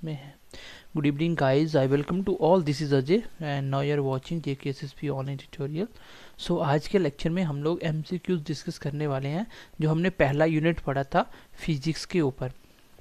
में है। Good evening guys, I welcome to all, this is Ajay and now you are watching JKSSP online tutorial. So आज के lecture में हम लोग एमसीक्यूज डिस्कस करने वाले हैं जो हमने पहला यूनिट पढ़ा था फिजिक्स के ऊपर।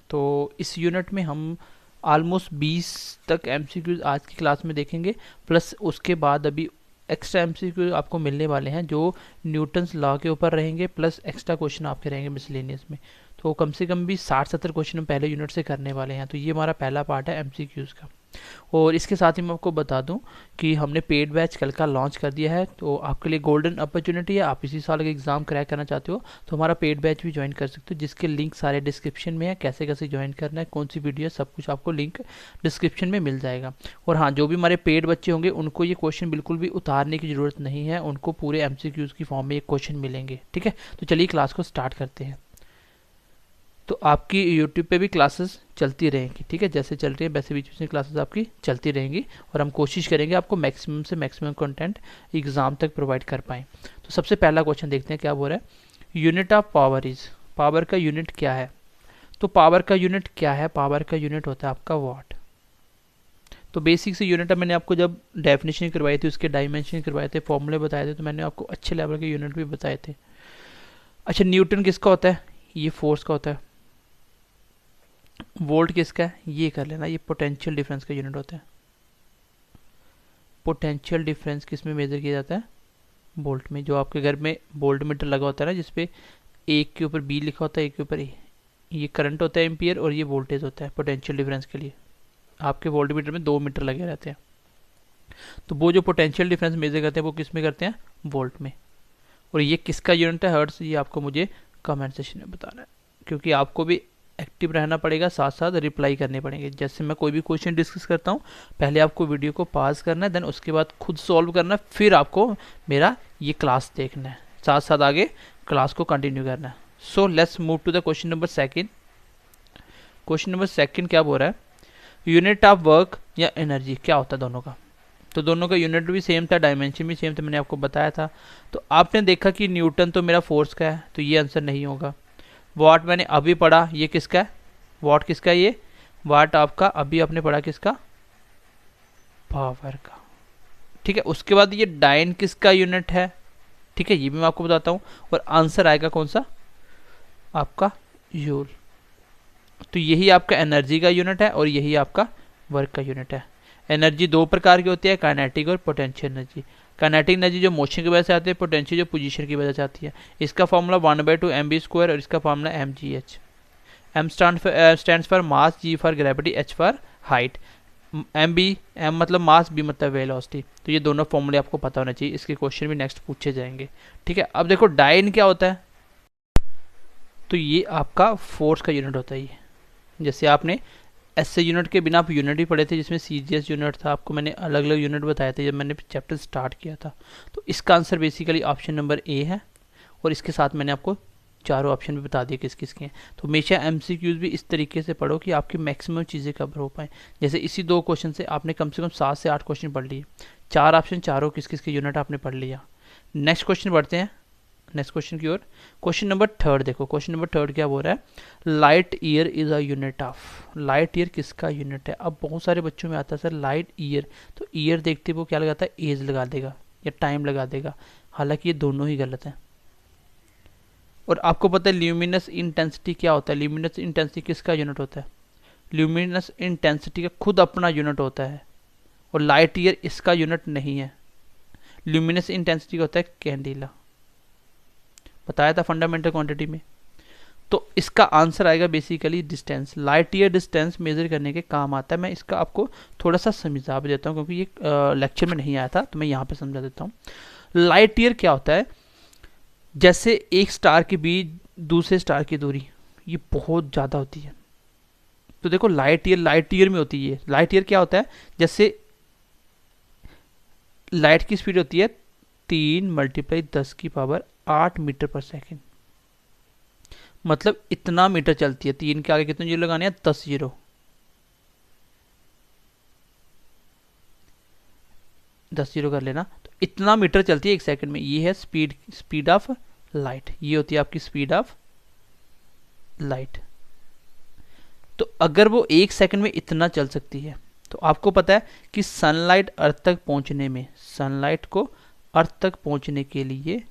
तो इस यूनिट में हम ऑलमोस्ट 20 तक एमसीक्यूज आज की क्लास में देखेंगे, प्लस उसके बाद अभी एक्स्ट्रा एमसीक्यू आपको मिलने वाले हैं जो न्यूटन्स लॉ के ऊपर रहेंगे, प्लस एक्स्ट्रा क्वेश्चन आपके रहेंगे मिसलेनियस में। तो कम से कम भी 60-70 क्वेश्चन हम पहले यूनिट से करने वाले हैं। तो ये हमारा पहला पार्ट है एमसीक्यूज़ का। और इसके साथ ही मैं आपको बता दूं कि हमने पेड बैच कल का लॉन्च कर दिया है, तो आपके लिए गोल्डन अपॉर्चुनिटी है। आप इसी साल का एग्जाम क्रैक करना चाहते हो तो हमारा पेड बैच भी ज्वाइन कर सकते हो, जिसके लिंक सारे डिस्क्रिप्शन में है। कैसे कैसे ज्वाइन करना है, कौन सी वीडियो है, सब कुछ आपको लिंक डिस्क्रिप्शन में मिल जाएगा। और हाँ, जो भी हमारे पेड बच्चे होंगे उनको ये क्वेश्चन बिल्कुल भी उतारने की ज़रूरत नहीं है, उनको पूरे एमसीक्यूज़ की फॉर्म में ये क्वेश्चन मिलेंगे। ठीक है, तो चलिए क्लास को स्टार्ट करते हैं। तो आपकी यूट्यूब पे भी क्लासेस चलती रहेंगी, ठीक है, जैसे चल रही है वैसे बीच में क्लासेस आपकी चलती रहेंगी। और हम कोशिश करेंगे आपको मैक्सिमम से मैक्सिमम कंटेंट एग्जाम तक प्रोवाइड कर पाएँ। तो सबसे पहला क्वेश्चन देखते हैं क्या बोल रहा है। Unit of power is, power का यूनिट क्या है? तो पावर का यूनिट क्या है? पावर का यूनिट होता है आपका वाट। तो बेसिक से यूनिट मैंने आपको जब डेफिनेशन करवाई थी, उसके डायमेंशन करवाए थे, फॉर्मूले बताए थे, तो मैंने आपको अच्छे लेवल के यूनिट भी बताए थे। अच्छा, न्यूटन किसका होता है? ये फोर्स का होता है। वोल्ट किसका है? ये कर लेना, ये पोटेंशियल डिफरेंस का यूनिट होता है। पोटेंशियल डिफरेंस किस में मेजर किया जाता है? वोल्ट में। जो आपके घर में वोल्ट मीटर लगा होता है ना, जिसपे एक के ऊपर बी लिखा होता है, एक के ऊपर ए, ये करंट होता है एम्पियर, और ये वोल्टेज होता है पोटेंशियल डिफरेंस के लिए। आपके वोल्ट मीटर में 2 मीटर लगे रहते हैं। तो वो जो पोटेंशियल डिफरेंस मेजर करते हैं वो किस में करते हैं? वोल्ट में। और ये किसका यूनिट है? हर्ट्ज। ये आपको मुझे कमेंट सेक्शन में बताना है, क्योंकि आपको भी एक्टिव रहना पड़ेगा, साथ साथ रिप्लाई करने पड़ेंगे। जैसे मैं कोई भी क्वेश्चन डिस्कस करता हूँ, पहले आपको वीडियो को पॉज करना है, देन उसके बाद खुद सॉल्व करना है, फिर आपको मेरा ये क्लास देखना है, साथ साथ आगे क्लास को कंटिन्यू करना है। So let's move to the question number second. Question number second क्या बोल रहा है? यूनिट ऑफ वर्क या एनर्जी क्या होता है दोनों का? तो दोनों का यूनिट भी सेम था, डायमेंशन भी सेम था, मैंने आपको बताया था। तो आपने देखा कि न्यूटन तो मेरा फोर्स का है, तो ये आंसर नहीं होगा। वाट मैंने अभी पढ़ा, ये किसका है? वाट किसका है? ये वाट आपका अभी आपने पढ़ा किसका? पावर का। ठीक है, उसके बाद ये डाइन किसका यूनिट है? ठीक है, ये भी मैं आपको बताता हूँ। और आंसर आएगा कौन सा? आपका जूल। तो यही आपका एनर्जी का यूनिट है और यही आपका वर्क का यूनिट है। एनर्जी दो प्रकार की होती है, काइनेटिक और पोटेंशियल एनर्जी। काइनेटिक एनर्जी जो मोशन की वजह से आती है, पोटेंशियल जो पोजीशन की वजह से आती है। इसका फॉर्मूला 1/2 mv² और इसका formula mgh। M stands for mass, G for gravity, H for height. M मतलब मास, बी मतलब वेलोसिटी। तो ये दोनों फॉर्मूले आपको पता होना चाहिए, इसके क्वेश्चन भी नेक्स्ट पूछे जाएंगे। ठीक है, अब देखो डाइन क्या होता है। तो ये आपका फोर्स का यूनिट होता है। ये जैसे आपने एसए यूनिट के बिना आप यूनिट ही पढ़े थे, जिसमें सीजीएस यूनिट था, आपको मैंने अलग अलग यूनिट बताए थे जब मैंने चैप्टर स्टार्ट किया था। तो इसका answer basically option number A है, और इसके साथ मैंने आपको चारों ऑप्शन भी बता दिए किस किस के हैं। तो हमेशा एमसीक्यूज भी इस तरीके से पढ़ो कि आपकी मैक्सिमम चीज़ें कवर हो पाएँ। जैसे इसी 2 क्वेश्चन से आपने कम से कम 7 से 8 क्वेश्चन पढ़ लिए, 4 ऑप्शन, चारों किस किस के यूनिट आपने पढ़ लिया। नेक्स्ट क्वेश्चन बढ़ते हैं, नेक्स्ट क्वेश्चन की ओर। क्वेश्चन नंबर 3 देखो, क्वेश्चन नंबर 3 क्या बोल रहा है? Light year is a unit of. Light year किसका यूनिट है? अब बहुत सारे बच्चों में आता है सर लाइट ईयर, तो ईयर देखते वो क्या लगाता है? एज लगा देगा या टाइम लगा देगा। हालांकि ये दोनों ही गलत है। और आपको पता है ल्यूमिनस इंटेंसिटी क्या होता है? ल्यूमिनस इंटेंसिटी किसका यूनिट होता है? ल्यूमिनस इंटेंसिटी का खुद अपना यूनिट होता है, और लाइट ईयर इसका यूनिट नहीं है। ल्यूमिनस इंटेंसिटी का होता है कैंडिला, बताया था फंडामेंटल क्वांटिटी में। तो इसका आंसर आएगा basically distance. Light year distance measure करने के काम आता है। मैं इसका आपको थोड़ा सा समझा भी देता हूँ, क्योंकि ये लेक्चर में नहीं आया था, तो मैं यहाँ पे समझा देता हूँ। लाइट ईयर क्या होता है? जैसे एक स्टार के बीच दूसरे स्टार की दूरी, ये बहुत ज़्यादा होती है। तो देखो लाइट ईयर में होती है। लाइट ईयर क्या होता है? जैसे लाइट की स्पीड होती है 3 × 10⁸ मीटर पर सेकेंड। मतलब इतना मीटर चलती है। 3 के आगे कितने जीरो लगाने हैं? 10 जीरो। 10 जीरो कर लेना। तो इतना मीटर चलती है 1 सेकंड में। ये है स्पीड ऑफ लाइट। ये होती है आपकी स्पीड ऑफ लाइट। तो अगर वो 1 सेकंड में इतना चल सकती है, तो आपको पता है कि सनलाइट अर्थ तक पहुंचने में, सनलाइट को अर्थ तक पहुंचने के लिए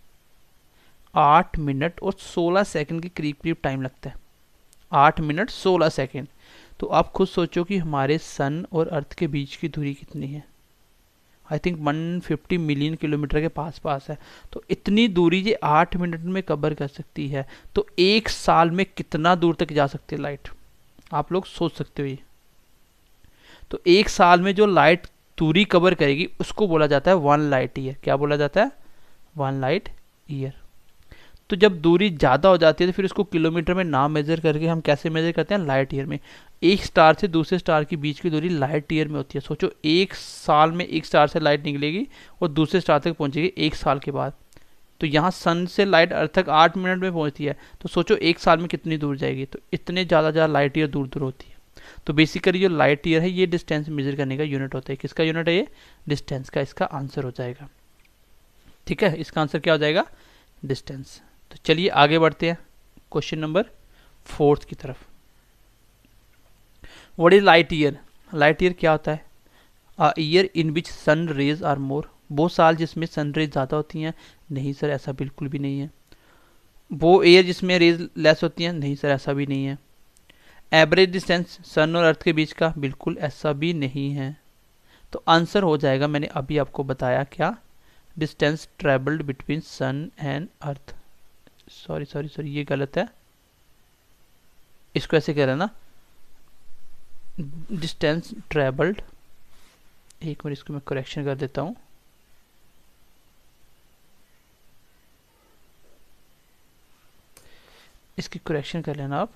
8 मिनट और 16 सेकंड के करीब करीब टाइम लगता है। 8 मिनट 16 सेकंड। तो आप खुद सोचो कि हमारे सन और अर्थ के बीच की दूरी कितनी है। आई थिंक 150 मिलियन किलोमीटर के पास पास है। तो इतनी दूरी ये 8 मिनट में कवर कर सकती है, तो 1 साल में कितना दूर तक जा सकती है लाइट, आप लोग सोच सकते हो ये। तो 1 साल में जो लाइट दूरी कवर करेगी उसको बोला जाता है 1 लाइट ईयर। क्या बोला जाता है? 1 लाइट ईयर। तो जब दूरी ज़्यादा हो जाती है तो फिर उसको किलोमीटर में ना मेजर करके हम कैसे मेजर करते हैं? लाइट ईयर में। एक स्टार से दूसरे स्टार के बीच की दूरी लाइट ईयर में होती है। सोचो 1 साल में एक स्टार से लाइट निकलेगी और दूसरे स्टार तक पहुंचेगी 1 साल के बाद। तो यहाँ सन से लाइट अर्थ तक 8 मिनट में पहुंचती है, तो सोचो 1 साल में कितनी दूर जाएगी। तो इतने ज़्यादा लाइट ईयर दूर दूर होती है। तो बेसिकली जो लाइट ईयर है ये डिस्टेंस मेजर करने का यूनिट होता है। किसका यूनिट है ये? डिस्टेंस का। इसका आंसर हो जाएगा। ठीक है, इसका आंसर क्या हो जाएगा? डिस्टेंस। तो चलिए आगे बढ़ते हैं क्वेश्चन नंबर 4 की तरफ। What is light year? Light year क्या होता है? A year in which sun rays are more. वो साल जिसमें सन रेज ज़्यादा होती हैं? नहीं सर, ऐसा बिल्कुल भी नहीं है। वो ईयर जिसमें रेज लेस होती हैं? नहीं सर, ऐसा भी नहीं है। एवरेज डिस्टेंस सन और अर्थ के बीच का? बिल्कुल ऐसा भी नहीं है। तो आंसर हो जाएगा, मैंने अभी आपको बताया क्या, distance travelled between sun and earth. Sorry ये गलत है, इसको ऐसे कह रहे हैं ना, डिस्टेंस ट्रेवल्ड। एक मिनट, इसको मैं करेक्शन कर देता हूं। इसकी करेक्शन कर लेना आप।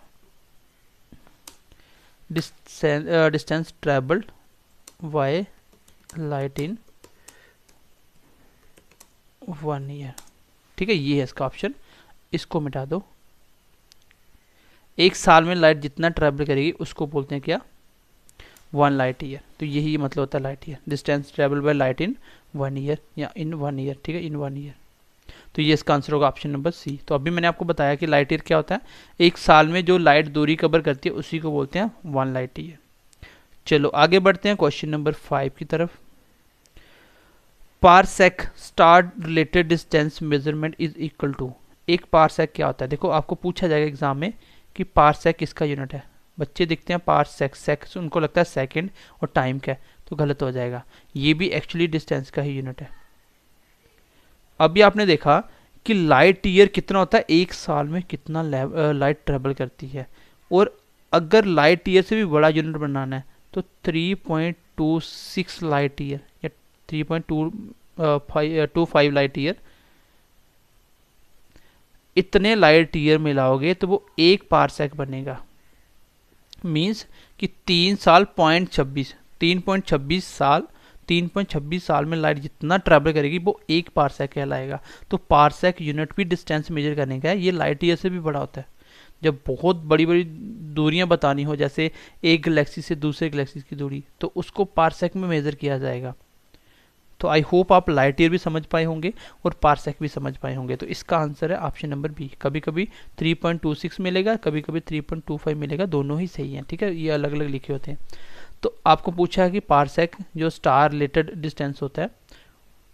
Distance travelled by light in 1 year. ठीक है, ये है इसका ऑप्शन, इसको मिटा दो। 1 साल में लाइट जितना ट्रेवल करेगी उसको बोलते हैं क्या? 1 लाइट ईयर। तो यही मतलब होता है light year, distance travel by light in 1 year या इन 1 ईयर। ठीक है, इन 1 ईयर। तो ये इसका आंसर होगा ऑप्शन नंबर सी। तो अभी मैंने आपको बताया कि लाइट ईयर क्या होता है। 1 साल में जो लाइट दूरी कवर करती है उसी को बोलते हैं 1 लाइट ईयर। चलो आगे बढ़ते हैं क्वेश्चन नंबर 5 की तरफ। Parsec star related distance measurement is equal to. एक पारसेक क्या होता है? देखो आपको पूछा जाएगा एग्जाम में कि पारसेक किसका यूनिट है। बच्चे देखते हैं पारसेक, सेक्स उनको लगता है सेकंड और टाइम का है, तो गलत हो जाएगा। ये भी एक्चुअली डिस्टेंस का ही यूनिट है। अभी आपने देखा कि लाइट ईयर कितना होता है, 1 साल में कितना लाइट ट्रेवल करती है। और अगर लाइट ईयर से भी बड़ा यूनिट बनाना है तो 3.26 लाइट ईयर या 3.25 लाइट ईयर, इतने लाइट ईयर मिलाओगे तो वो 1 पारसेक बनेगा। मीन्स कि 3 साल 3.26 साल में लाइट जितना ट्रेवल करेगी वो 1 पारसेक कहलाएगा। तो पारसेक यूनिट भी डिस्टेंस मेजर करने का है। ये लाइट ईयर से भी बड़ा होता है। जब बहुत बड़ी बड़ी दूरियां बतानी हो, जैसे एक गैलेक्सी से दूसरे गैलेक्सी की दूरी, तो उसको पारसेक में मेजर किया जाएगा। तो आई होप आप लाइट ईयर भी समझ पाए होंगे और पारसेक भी समझ पाए होंगे। तो इसका आंसर है ऑप्शन नंबर बी। कभी कभी 3.26 मिलेगा, कभी कभी 3.25 मिलेगा, दोनों ही सही हैं। ठीक है, ये अलग अलग लिखे होते हैं। तो आपको पूछा है कि पारसेक जो स्टार रिलेटेड डिस्टेंस होता है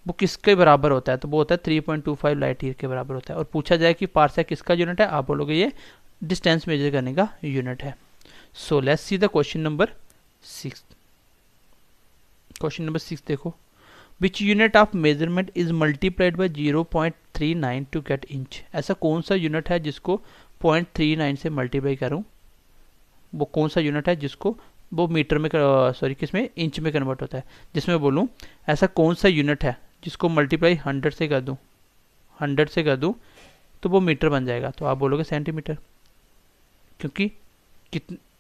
वो किसके बराबर होता है, तो वो होता है 3.25 लाइट ईयर के बराबर होता है। और पूछा जाए कि पारसेक किसका यूनिट है, आप बोलोगे ये डिस्टेंस मेजर करने का यूनिट है। So let's see the question number 6। Question number 6 देखो, which unit of measurement is multiplied by 0.39 to get inch. ऐसा कौन सा यूनिट है जिसको 0.39 से मल्टीप्लाई करूं? वो कौन सा यूनिट है जिसको वो मीटर में किसमें, इंच में कन्वर्ट होता है। जिसमें बोलूं ऐसा कौन सा यूनिट है जिसको मल्टीप्लाई 100 से कर दूं, 100 से कर दूं तो वो मीटर बन जाएगा। तो आप बोलोगे सेंटीमीटर, क्योंकि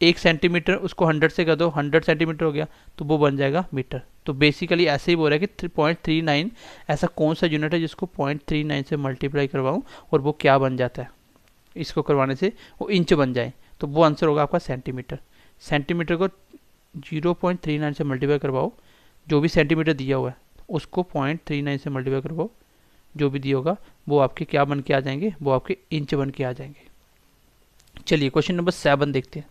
1 सेंटीमीटर उसको 100 से कर दो, 100 सेंटीमीटर हो गया, तो वो बन जाएगा मीटर। तो बेसिकली ऐसे ही बोल रहा है कि 0.39 ऐसा कौन सा यूनिट है जिसको 0.39 से मल्टीप्लाई करवाऊं और वो क्या बन जाता है, इसको करवाने से वो इंच बन जाए। तो वो आंसर होगा आपका सेंटीमीटर। सेंटीमीटर को 0.39 से मल्टीप्लाई करवाओ, जो भी सेंटीमीटर दिया हुआ है उसको 0.39 से मल्टीप्लाई करवाओ, जो भी दिया होगा वो आपके क्या बन के आ जाएंगे, वो आपके इंच बन के आ जाएंगे। चलिए क्वेश्चन नंबर 7 देखते हैं।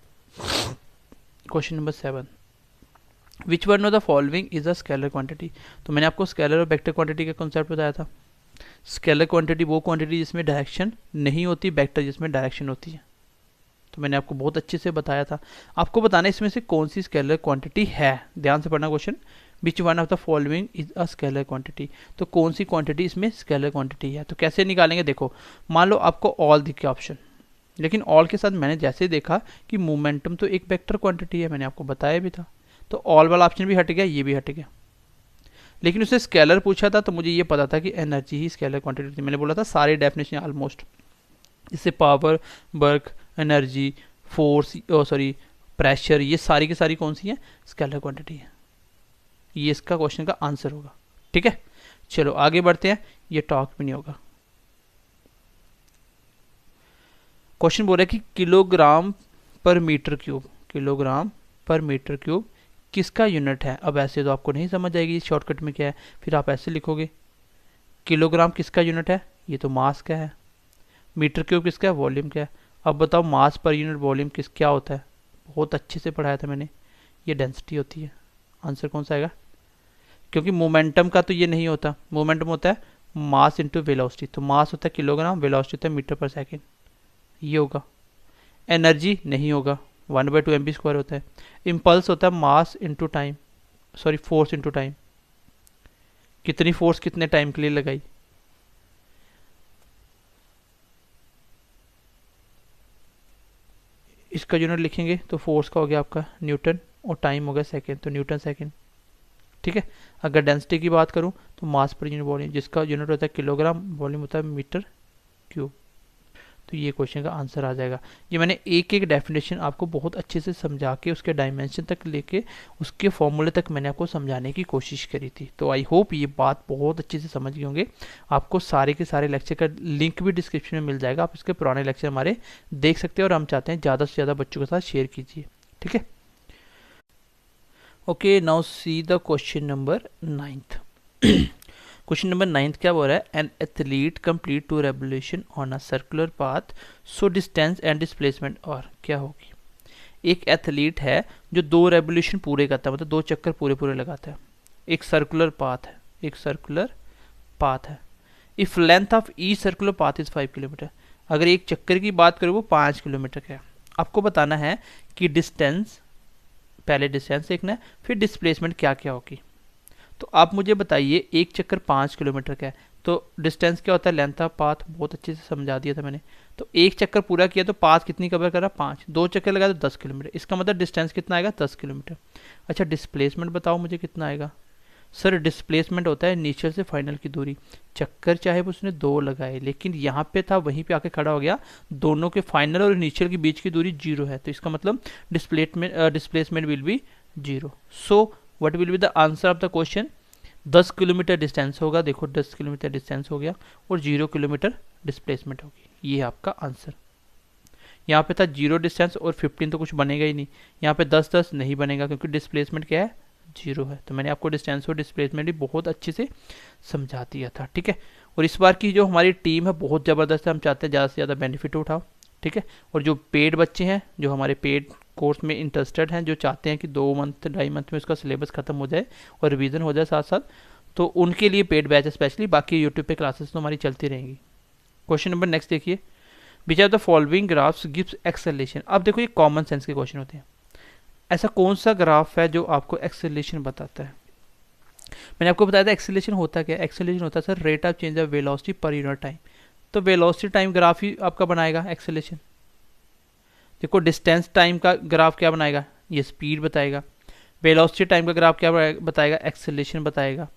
Question number 7, which one of the following is a scalar quantity. तो मैंने आपको स्केलर और वेक्टर क्वांटिटी का कॉन्सेप्ट बताया था। स्केलर क्वांटिटी वो क्वांटिटी जिसमें डायरेक्शन नहीं होती, वेक्टर जिसमें डायरेक्शन होती है। तो मैंने आपको बहुत अच्छे से बताया था। आपको बताना इसमें से कौन सी स्केलर क्वांटिटी है। ध्यान से पढ़ना question, which one of the following is a scalar quantity. तो कौन सी क्वांटिटी इसमें स्केलर क्वांटिटी है। तो कैसे निकालेंगे, देखो मान लो आपको ऑल दिखे ऑप्शन, लेकिन ऑल के साथ मैंने जैसे देखा कि मोमेंटम तो एक वेक्टर क्वांटिटी है, मैंने आपको बताया भी था। तो ऑल वाला ऑप्शन भी हट गया, ये भी हट गया। लेकिन उससे स्केलर पूछा था तो मुझे ये पता था कि एनर्जी ही स्केलर क्वांटिटी थी। मैंने बोला था सारी डेफिनेशन ऑलमोस्ट, जैसे power, work, energy, force, sorry pressure, ये सारी की सारी कौन सी है, स्केलर क्वांटिटी है। ये इसका क्वेश्चन का आंसर होगा। ठीक है, चलो आगे बढ़ते हैं, ये टॉक भी नहीं होगा। क्वेश्चन बोल रहा है कि किलोग्राम पर मीटर क्यूब, किलोग्राम पर मीटर क्यूब किसका यूनिट है। अब ऐसे तो आपको नहीं समझ आएगी शॉर्टकट में क्या है, फिर आप ऐसे लिखोगे किलोग्राम किसका यूनिट है, ये तो मास का है। मीटर क्यूब किसका है, वॉल्यूम का है। अब बताओ मास पर यूनिट वॉल्यूम किस क्या होता है, बहुत अच्छे से पढ़ाया था मैंने, ये डेंसिटी होती है। आंसर कौन सा आएगा, क्योंकि मोमेंटम का तो ये नहीं होता, मोमेंटम होता है मास इंटू वेलोसिटी। तो मास होता है किलोग्राम, वेलोसिटी होता है मीटर पर सेकेंड, ये होगा। एनर्जी नहीं होगा, 1/2 mv² होता है। इम्पल्स होता है mass into time, sorry force into time, कितनी फोर्स कितने टाइम के लिए लगाई। इसका यूनिट लिखेंगे तो फोर्स का हो गया आपका न्यूटन और टाइम हो गया सेकेंड, तो न्यूटन सेकेंड। ठीक है, अगर डेंसिटी की बात करूं तो मास पर यूनिट वॉल्यूम, जिसका यूनिट होता है किलोग्राम, वॉल्यूम होता है मीटर क्यूब। तो ये क्वेश्चन का आंसर आ जाएगा। ये मैंने एक एक डेफिनेशन आपको बहुत अच्छे से समझा के उसके डायमेंशन तक लेके उसके फॉर्मूले तक मैंने आपको समझाने की कोशिश करी थी। तो आई होप ये बात बहुत अच्छे से समझ गए होंगे। आपको सारे के सारे लेक्चर का लिंक भी डिस्क्रिप्शन में मिल जाएगा, आप इसके पुराने लेक्चर हमारे देख सकते हैं और हम चाहते हैं ज़्यादा से ज़्यादा बच्चों के साथ शेयर कीजिए। ठीक है, okay, now see the question number 9th। Question number 9th क्या बोल रहा है, an athlete complete 2 revolution on a circular path, so distance and displacement और क्या होगी। एक एथलीट है जो 2 रेवोल्यूशन पूरे करता है, मतलब 2 चक्कर पूरे पूरे लगाता है। एक सर्कुलर पाथ है, एक सर्कुलर पाथ है। If length of each circular path is 5 kilometre, अगर एक चक्कर की बात करें वो 5 किलोमीटर का है। आपको बताना है कि डिस्टेंस, पहले डिस्टेंस देखना है, फिर डिस्प्लेसमेंट क्या क्या होगी। तो आप मुझे बताइए, एक चक्कर 5 किलोमीटर का है, तो डिस्टेंस क्या होता है, लेंथ ऑफ पाथ, बहुत अच्छे से समझा दिया था मैंने। तो एक चक्कर पूरा किया तो पाथ कितनी कवर करा, 5, 2 चक्कर लगा तो 10 किलोमीटर, इसका मतलब डिस्टेंस कितना आएगा, 10 किलोमीटर। अच्छा, डिस्प्लेसमेंट बताओ मुझे कितना आएगा। सर डिस्प्लेसमेंट होता है इनिशियल से फाइनल की दूरी। चक्कर चाहे उसने 2 लगाए, लेकिन यहाँ पे था वहीं पे आके खड़ा हो गया, दोनों के फाइनल और इनिशियल के बीच की दूरी 0 है, तो इसका मतलब displacement will be 0। So what will be the answer of the question, 10 kilometre distance होगा। देखो 10 किलोमीटर डिस्टेंस हो गया और 0 किलोमीटर डिस्प्लेसमेंट होगी, ये है आपका आंसर। यहाँ पे था 0 डिस्टेंस और 15 तो कुछ बनेगा ही नहीं, यहाँ पे 10 नहीं बनेगा क्योंकि डिस्प्लेसमेंट क्या है, 0 है। तो मैंने आपको डिस्टेंस और डिस्प्लेसमेंट भी बहुत अच्छे से समझा दिया था। ठीक है, और इस बार की जो हमारी टीम है बहुत ज़बरदस्त है, हम चाहते हैं ज़्यादा से ज़्यादा बेनिफिट उठाओ। ठीक है, और जो पेड बच्चे हैं, जो हमारे पेड कोर्स में इंटरेस्टेड हैं, जो चाहते हैं कि 2 मंथ 2.5 मंथ में उसका सिलेबस खत्म हो जाए और रिवीजन हो जाए साथ साथ, तो उनके लिए पेड बैच है स्पेशली, बाकी यूट्यूब पे क्लासेस तो हमारी चलती रहेंगी। क्वेश्चन नंबर नेक्स्ट देखिए, which are the following graphs gives acceleration. अब देखो ये कॉमन सेंस के क्वेश्चन होते हैं, ऐसा कौन सा ग्राफ है जो आपको एक्सेलरेशन बताता है। मैंने आपको बताया था एक्सेलरेशन होता क्या है, एक्सेलरेशन होता है sir rate of change of velocity पर यूनिट टाइम। तो वेलोसिटी टाइम ग्राफ ही आपका बनाएगा एक्सेलरेशन। देखो डिस्टेंस टाइम का ग्राफ क्या बनाएगा, ये स्पीड बताएगा। वेलोसिटी टाइम का ग्राफ क्या बताएगा, एक्सेलरेशन बताएगा।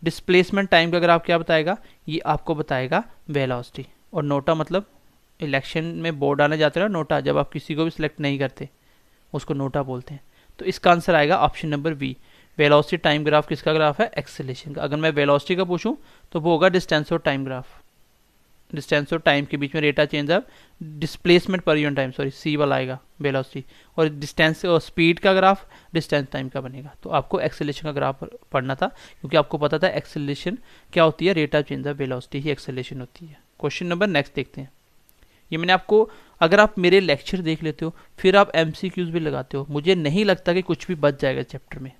डिस्प्लेसमेंट टाइम का ग्राफ क्या बताएगा, ये आपको बताएगा वेलोसिटी। और नोटा मतलब इलेक्शन में बोर्ड आने जाते हैं ना, नोटा, जब आप किसी को भी सिलेक्ट नहीं करते उसको नोटा बोलते हैं। तो इसका आंसर आएगा option number B, velocity time graph किसका ग्राफ है, एक्सेलरेशन का। अगर मैं वेलोसिटी का पूछूं तो वो होगा डिस्टेंस और टाइम ग्राफ, डिस्टेंस और टाइम के बीच में rate of change of displacement per unit time, sorry C वाला आएगा वेलोसिटी, और डिस्टेंस और स्पीड का ग्राफ डिस्टेंस टाइम का बनेगा। तो आपको एक्सेलरेशन का ग्राफ पढ़ना था, क्योंकि आपको पता था एक्सेलरेशन क्या होती है, rate of change of velocity he acceleration होती है। क्वेश्चन नंबर नेक्स्ट देखते हैं। ये मैंने आपको अगर आप मेरे लेक्चर देख लेते हो फिर आप MCQs भी लगाते हो, मुझे नहीं लगता कि कुछ भी बच जाएगा चैप्टर में।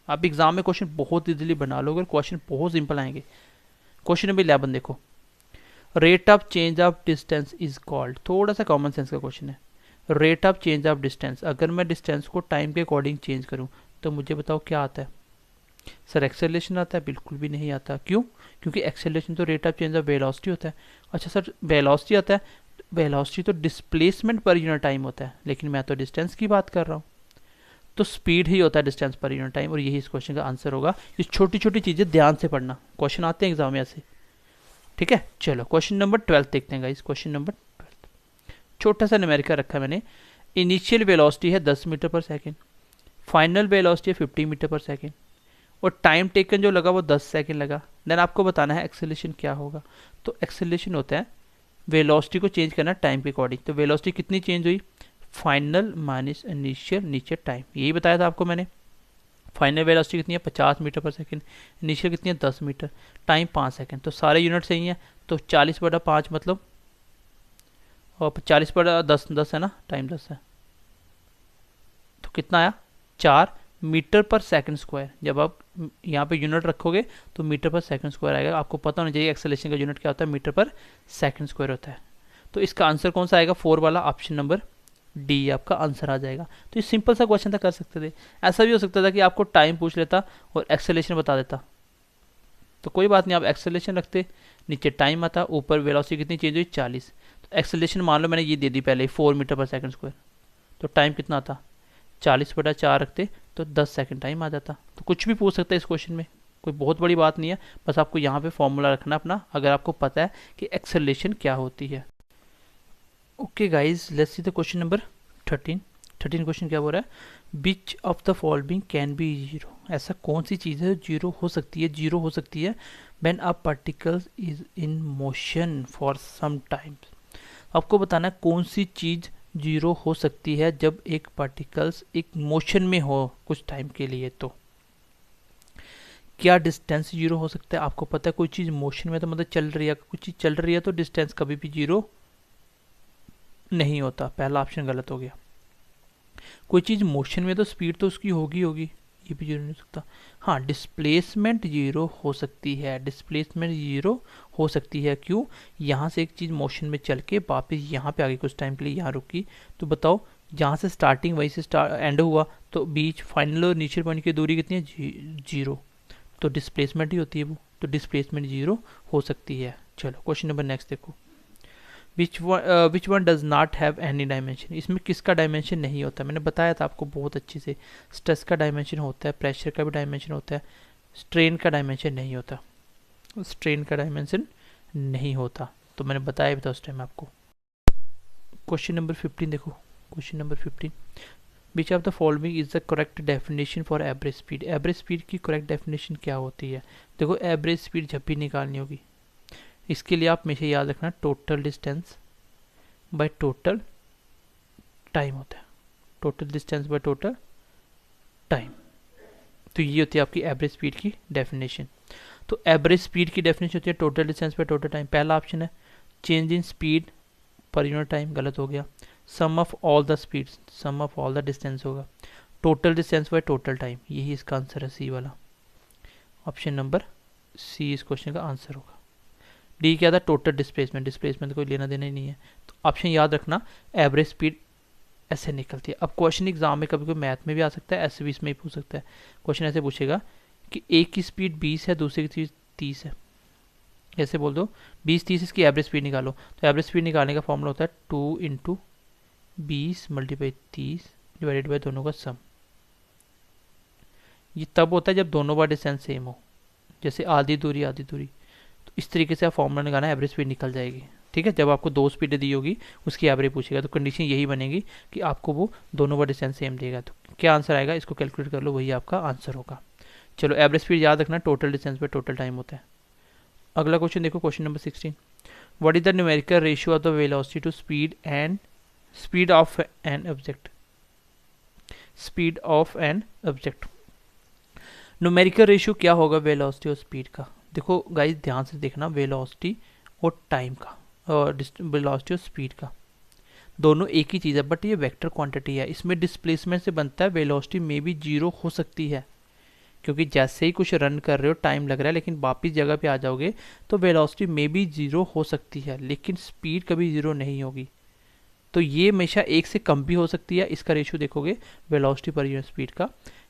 आप एग्जाम में क्वेश्चन बहुत इजीली बना लोगे और क्वेश्चन बहुत सिंपल आएंगे। क्वेश्चन नंबर 11 देखो, rate of change of distance is called, थोड़ा सा कॉमन सेंस का क्वेश्चन है। Rate of change of distance, अगर मैं डिस्टेंस को टाइम के अकॉर्डिंग चेंज करूं तो मुझे बताओ क्या आता है? सर एक्सेलरेशन आता है? बिल्कुल भी नहीं आता। क्यों? क्योंकि एक्सेलरेशन तो rate of change of velocity होता है। अच्छा सर वेलोसिटी आता है, वेलोसिटी तो डिस्प्लेसमेंट पर यूनिट टाइम होता है, लेकिन मैं तो डिस्टेंस की बात कर रहा हूँ। तो स्पीड ही होता है डिस्टेंस पर यूनिट टाइम, और यही इस क्वेश्चन का आंसर होगा। ये छोटी छोटी चीजें ध्यान से पढ़ना, क्वेश्चन आते हैं एग्जाम में ऐसे। ठीक है, चलो क्वेश्चन नंबर 12 देखते हैं गाइस। क्वेश्चन नंबर 12 छोटा सा न्यूमेरिकल रखा मैंने। इनिशियल वेलोसिटी है 10 मीटर पर सेकेंड, फाइनल वेलोसिटी है 50 मीटर पर सेकेंड, और टाइम टेकन जो लगा वो 10 सेकेंड लगा। देन आपको बताना है एक्सेलरेशन क्या होगा। तो एक्सेलरेशन होता है वेलोसिटी को चेंज करना टाइम के अकॉर्डिंग। तो वेलोसिटी कितनी चेंज हुई? फाइनल माइनस इनिशियल नीचे टाइम, यही बताया था आपको मैंने। फाइनल वेलोसिटी कितनी है? 50 मीटर पर सेकंड, इनिशियल कितनी है? 10 मीटर, टाइम 5 सेकंड। तो सारे यूनिट सही हैं। तो 40/5 मतलब, और 40/10 10 है ना, टाइम 10 है, तो कितना आया? 4 मीटर पर सेकंड स्क्वायर। जब आप यहाँ पे यूनिट रखोगे तो मीटर पर सेकंड स्क्वायर आएगा। आपको पता होना चाहिए एक्सेलरेशन का यूनिट क्या होता है, मीटर पर सेकंड स्क्वायर होता है। तो इसका आंसर कौन सा आएगा? 4 वाला, ऑप्शन नंबर डी आपका आंसर आ जाएगा। तो ये सिंपल सा क्वेश्चन था, कर सकते थे। ऐसा भी हो सकता था कि आपको टाइम पूछ लेता और एक्सेलरेशन बता देता, तो कोई बात नहीं, आप एक्सेलरेशन रखते, नीचे टाइम आता, ऊपर वेलोसिटी कितनी चेंज हुई? 40। तो एक्सेलरेशन मान लो मैंने ये दे दी पहले 4 मीटर पर सेकंड स्क्वायर, तो टाइम कितना आता? 40/4 रखते तो 10 सेकंड टाइम आ जाता। तो कुछ भी पूछ सकता है इस क्वेश्चन में, कोई बहुत बड़ी बात नहीं है। बस आपको यहाँ पे फॉर्मूला रखना अपना, अगर आपको पता है कि एक्सेलरेशन क्या होती है। Okay guys, let's see the question number 13। Question क्या बोल रहा है? बिच of the following can be zero, ऐसा कौन सी चीज़ है जीरो हो सकती है? जीरो हो सकती है when a particle is in motion for some time. आपको बताना है कौन सी चीज़ जीरो हो सकती है जब एक पार्टिकल्स एक मोशन में हो कुछ टाइम के लिए। तो क्या डिस्टेंस जीरो हो सकता है? आपको पता है कोई चीज़ मोशन में तो मतलब चल रही है, कुछ चीज़ चल रही है तो डिस्टेंस कभी भी जीरो नहीं होता। पहला ऑप्शन गलत हो गया। कोई चीज़ मोशन में तो स्पीड तो उसकी होगी, ये भी जीरो नहीं हो सकता। हाँ, डिस्प्लेसमेंट जीरो हो सकती है, डिस्प्लेसमेंट जीरो हो सकती है। क्यों? यहाँ से एक चीज़ मोशन में चल के वापस यहाँ पे आ गई, कुछ टाइम के लिए यहाँ रुकी, तो बताओ जहाँ से स्टार्टिंग वहीं से एंड हुआ, तो बीच फाइनल और नीचे पॉइंट की दूरी कितनी है? जीरो। तो डिस्प्लेसमेंट ही होती है वो, तो डिस्प्लेसमेंट जीरो हो सकती है। चलो क्वेश्चन नंबर नेक्स्ट देखो। Which one does not have any dimension, इसमें किसका डायमेंशन नहीं होता? मैंने बताया था आपको बहुत अच्छे से, स्ट्रेस का डायमेंशन होता है, प्रेशर का भी डायमेंशन होता है, स्ट्रेन का डायमेंशन नहीं होता। स्ट्रेन का डायमेंशन नहीं होता, तो मैंने बताया भी था उस टाइम आपको। क्वेश्चन नंबर 15 देखो। Question number 15, which of the following is the correct definition for average speed. Average speed की करेक्ट डेफिनेशन क्या होती है? देखो एवरेज स्पीड जब भी निकालनी होगी, इसके लिए आप हमेशा याद रखना total distance by total time होता है। Total distance by total time, तो ये होती है आपकी एवरेज स्पीड की डेफिनेशन। तो एवरेज स्पीड की डेफिनेशन होती है total distance by total time. पहला ऑप्शन है change in speed per unit time, गलत हो गया। Sum of all the speed, sum of all the distance होगा। Total distance by total time, यही इसका आंसर है, सी वाला। ऑप्शन नंबर सी इस क्वेश्चन का आंसर होगा। डी क्या था? टोटल डिस्प्लेसमेंट, डिस्प्लेसमेंट कोई लेना देना ही नहीं है। तो ऑप्शन याद रखना, एवरेज स्पीड ऐसे निकलती है। अब क्वेश्चन एग्जाम में कभी कोई मैथ में भी आ सकता है, ऐसे भी इसमें ही पूछ सकता है। क्वेश्चन ऐसे पूछेगा कि एक की स्पीड 20 है, दूसरे की 30 है, ऐसे बोल दो 20-30 इसकी एवरेज स्पीड निकालो। तो एवरेज स्पीड निकालने का फॉर्मूला होता है 2 × 20 × 30 डिवाइडेड बाई दोनों का सम। ये तब होता है जब दोनों का डिस्टेंस सेम हो, जैसे आधी दूरी आधी दूरी। तो इस तरीके से आप फॉर्मूला निकालना, एवरेज स्पीड निकल जाएगी। ठीक है, जब आपको दो स्पीडें दी होगी उसकी एवरेज पूछेगा, तो कंडीशन यही बनेगी कि आपको वो दोनों का डिस्टेंस सेम देगा। तो क्या आंसर आएगा, इसको कैलकुलेट कर लो, वही आपका आंसर होगा। चलो एवरेज स्पीड याद रखना टोटल डिस्टेंस पे टोटल टाइम होता है। अगला क्वेश्चन देखो, question number 16। What is the numerical ratio of the velocity to speed of an object? Speed of an object, numerical ratio क्या होगा वेलोसिटी और स्पीड का? देखो गाइस ध्यान से देखना, वेलोसिटी और टाइम का, और वेलोसिटी और स्पीड का। दोनों एक ही चीज़ है, बट ये वेक्टर क्वांटिटी है। इसमें डिस्प्लेसमेंट से बनता है वेलोसिटी में भी जीरो हो सकती है, क्योंकि जैसे ही कुछ रन कर रहे हो टाइम लग रहा है, लेकिन वापिस जगह पे आ जाओगे तो वेलोसिटी में भी जीरो हो सकती है, लेकिन स्पीड कभी जीरो नहीं होगी। तो ये हमेशा एक से कम भी हो सकती है। इसका रेशियो देखोगे वेलोसिटी पर यूनिट स्पीड का,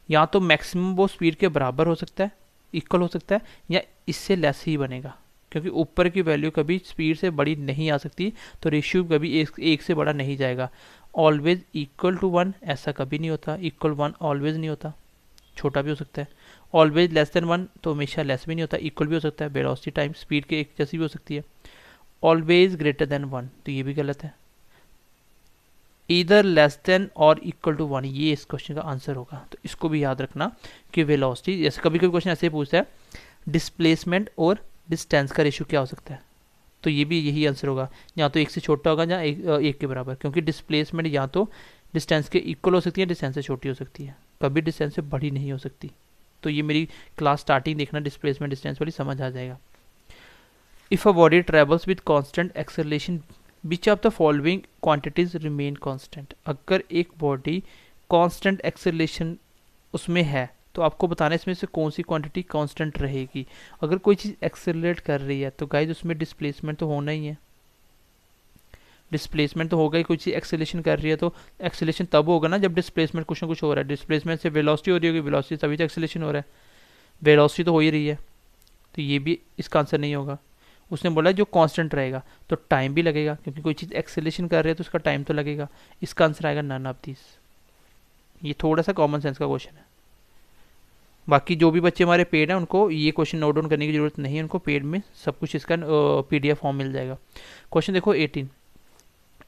या तो मैक्सिमम वो स्पीड के बराबर हो सकता है, इक्वल हो सकता है, या इससे लेस ही बनेगा, क्योंकि ऊपर की वैल्यू कभी स्पीड से बड़ी नहीं आ सकती, तो रेशियो कभी एक से बड़ा नहीं जाएगा। ऑलवेज इक्वल टू 1 ऐसा कभी नहीं होता, इक्वल 1 ऑलवेज नहीं होता, छोटा भी हो सकता है। ऑलवेज लेस देन 1 तो हमेशा लेस भी नहीं होता, इक्वल भी हो सकता है, वेलोसिटी टाइम स्पीड के एक जैसी भी हो सकती है। ऑलवेज ग्रेटर देन 1 तो ये भी गलत है। इधर लेस देन और इक्वल टू 1 ये इस क्वेश्चन का आंसर होगा। तो इसको भी याद रखना कि वेलोसिटी, जैसे कभी कभी क्वेश्चन ऐसे पूछता है डिस्प्लेसमेंट और डिस्टेंस का रेशियो क्या हो सकता है, तो ये भी यही आंसर होगा, या तो एक से छोटा होगा या एक के बराबर, क्योंकि डिस्प्लेसमेंट या तो डिस्टेंस के इक्वल हो सकती है, डिस्टेंस से छोटी हो सकती है, कभी डिस्टेंस से बड़ी नहीं हो सकती। तो ये मेरी क्लास स्टार्टिंग देखना, डिस्प्लेसमेंट डिस्टेंस वाली समझ आ जाएगा। If a body travels with constant acceleration which of the following quantities remain constant. अगर एक बॉडी कांस्टेंट एक्सेलरेशन उसमें है तो आपको बताना है इसमें से कौन सी क्वांटिटी कांस्टेंट रहेगी। अगर कोई चीज़ एक्सेलरेट कर रही है तो गाइस उसमें डिस्प्लेसमेंट तो होना ही है, डिस्प्लेसमेंट तो होगा ही। कोई चीज़ एक्सेलेशन कर रही है तो एक्सेलेशन तब होगा ना जब डिस्प्लेसमेंट कुछ ना कुछ हो रहा है। डिस्प्लेसमेंट से वेलोसिटी हो रही होगी, वेलोसिटी तभी तो एक्सेलेशन हो रहा है, वेलोसिटी तो हो ही रही है, तो ये भी इसका आंसर नहीं होगा। उसने बोला जो कांस्टेंट रहेगा, तो टाइम भी लगेगा, क्योंकि कोई चीज़ एक्सेलेशन कर रही है तो उसका टाइम तो लगेगा। इसका आंसर आएगा नन ऑफ दिस। ये थोड़ा सा कॉमन सेंस का क्वेश्चन है। बाकी जो भी बच्चे हमारे पेड हैं उनको ये क्वेश्चन नोट डाउन करने की जरूरत नहीं है, उनको पेड में सब कुछ इसका PDF फॉर्म मिल जाएगा। क्वेश्चन देखो 18,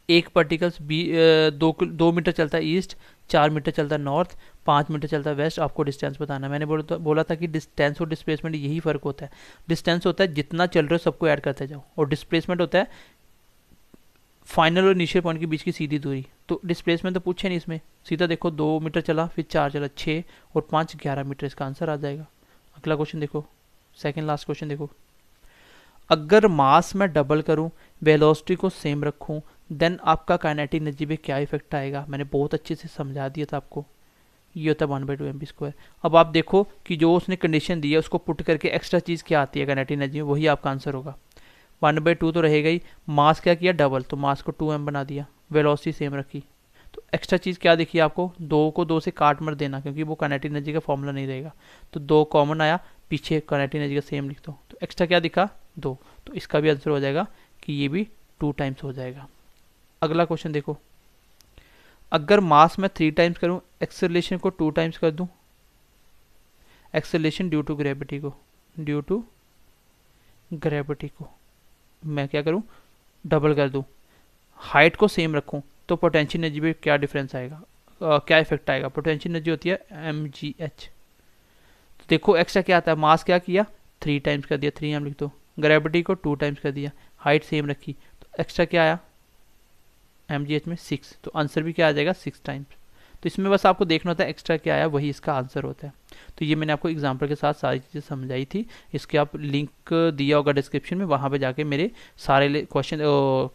एक पार्टिकल्स 2 मीटर चलता है ईस्ट, 4 मीटर चलता है नॉर्थ, 5 मीटर चलता है वेस्ट, आपको डिस्टेंस बताना है। मैंने बोला था कि डिस्टेंस और डिस्प्लेसमेंट यही फ़र्क होता है। डिस्टेंस होता है जितना चल रहे हो सबको ऐड करते जाओ, और डिस्प्लेसमेंट होता है फाइनल और इनिशियल पॉइंट के बीच की सीधी दूरी। तो डिस्प्लेसमेंट तो पूछे नहीं इसमें, सीधा देखो 2 मीटर चला, फिर 4 चला, 6 और 5 11 मीटर, इसका आंसर आ जाएगा। अगला क्वेश्चन देखो, सेकेंड लास्ट क्वेश्चन देखो, अगर मास में डबल करूं, वेलोसिटी को सेम रखूं, देन आपका काइनेटिक एनर्जी पे क्या इफेक्ट आएगा। मैंने बहुत अच्छे से समझा दिया था आपको। ये होता है 1/2 mv²। अब आप देखो कि जो उसने कंडीशन दी है उसको पुट करके एक्स्ट्रा चीज़ क्या आती है काइनेटिक एनर्जी में, वही आपका आंसर होगा। 1/2 तो रहेगा ही, मास क्या किया डबल, तो मास को 2m बना दिया, वेलोसिटी सेम रखी, तो एक्स्ट्रा चीज़ क्या देखिए आपको, 2 को 2 से काट मत देना, क्योंकि वो काइनेटिक एनर्जी का फॉर्मूला नहीं रहेगा। तो 2 कॉमन आया, पीछे काइनेटिक एनर्जी का सेम लिख दो, तो एक्स्ट्रा क्या दिखा 2, तो इसका भी आंसर हो जाएगा कि ये भी 2 टाइम्स हो जाएगा। अगला क्वेश्चन देखो, अगर मास में 3 टाइम्स करूं, एक्सेलरेशन को 2 टाइम्स कर दूं, एक्सेलरेशन ड्यू टू ग्रेविटी को, ड्यू टू ग्रेविटी को मैं क्या करूं डबल कर दूं, हाइट को सेम रखूं, तो पोटेंशियल एनर्जी पे क्या डिफरेंस आएगा, क्या इफेक्ट आएगा। पोटेंशियल एनर्जी होती है mgh। तो देखो एक्स्ट्रा क्या आता है, मास क्या किया 3 टाइम्स कर दिया, 3m लिख दो, ग्रेविटी को 2 टाइम्स कर दिया, हाइट सेम रखी, तो एक्स्ट्रा क्या आया mgh में 6, तो आंसर भी क्या आ जाएगा 6 टाइम्स। तो इसमें बस आपको देखना होता है एक्स्ट्रा क्या आया, वही इसका आंसर होता है। तो ये मैंने आपको एग्जांपल के साथ सारी चीज़ें समझाई थी। इसके आप लिंक दिया होगा डिस्क्रिप्शन में, वहाँ पे जाके मेरे सारे क्वेश्चन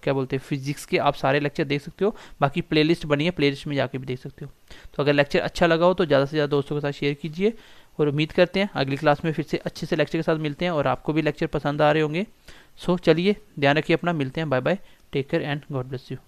क्या बोलते हैं फिजिक्स के आप सारे लेक्चर देख सकते हो। बाकी प्लेलिस्ट बनी है, प्लेलिस्ट में जाके भी देख सकते हो। तो अगर लेक्चर अच्छा लगा हो तो ज़्यादा से ज़्यादा दोस्तों के साथ शेयर कीजिए, और उम्मीद करते हैं अगली क्लास में फिर से अच्छे से लेक्चर के साथ मिलते हैं, और आपको भी लेक्चर पसंद आ रहे होंगे। सो चलिए ध्यान रखिए अपना, मिलते हैं, bye bye, take care and God bless you.